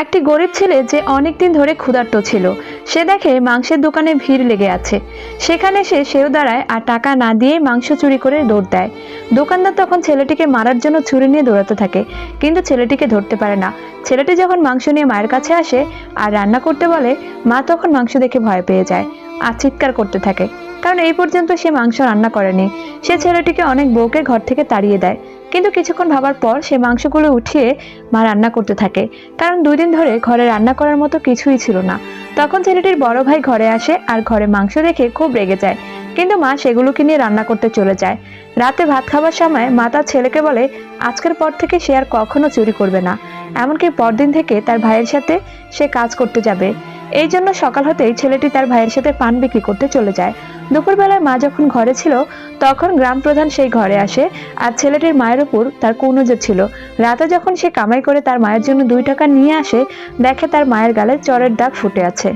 একটি গরিব ছেলে যে অনেকদিন ধরে ক্ষুধার্ত ছিল, সে দেখে মাংসের দোকানে ভিড় লেগে আছে। সেখানে সেও দাঁড়ায় আর টাকা না দিয়ে মাংস চুরি করে দৌড় দেয়। দোকানদার তখন ছেলেটিকে মারার জন্য ছুরি নিয়ে দৌড়াতে থাকে, কিন্তু ছেলেটিকে ধরতে পারে না। ছেলেটি যখন মাংস নিয়ে মায়ের কাছে আসে আর রান্না করতে বলে, মা তখন মাংস দেখে ভয় পেয়ে যায় আর চিৎকার করতে থাকে, কারণ এই পর্যন্ত সে মাংস রান্না করেনি। সে ছেলেটিকে অনেক বউকে ঘর থেকে তাড়িয়ে দেয়, কিন্তু কিছুক্ষণ ভাবার পর সে মাংসগুলো উঠিয়ে মা রান্না করতে থাকে, কারণ 2 দিন ধরে ঘরে রান্না করার মতো কিছুই ছিল না। তখন ছেলেটির বড় ভাই ঘরে আসে আর ঘরে মাংস দেখে খুব রেগে যায়, কিন্তু মা সেগুলোকে নিয়ে রান্না করতে চলে যায়। রাতে ভাত খাবার সময় মা তার ছেলেকে বলে আজকের পর থেকে সে আর কখনো চুরি করবে না, এমনকি পরদিন থেকে তার ভাইয়ের সাথে সে কাজ করতে যাবে। এই জন্য সকাল হতেই ছেলেটি তার ভাইয়ের সাথে পান বিক্রি করতে চলে যায়। দুপুরবেলায় মা যখন ঘরে ছিল, তখন গ্রাম প্রধান সেই ঘরে আসে আর ছেলেটির মায়ের উপর তার কুনজর ছিল। রাতে যখন সে কামাই করে তার মায়ের জন্য 2 টাকা নিয়ে আসে, দেখে তার মায়ের গালে চড়ের দাগ ফুটে আছে।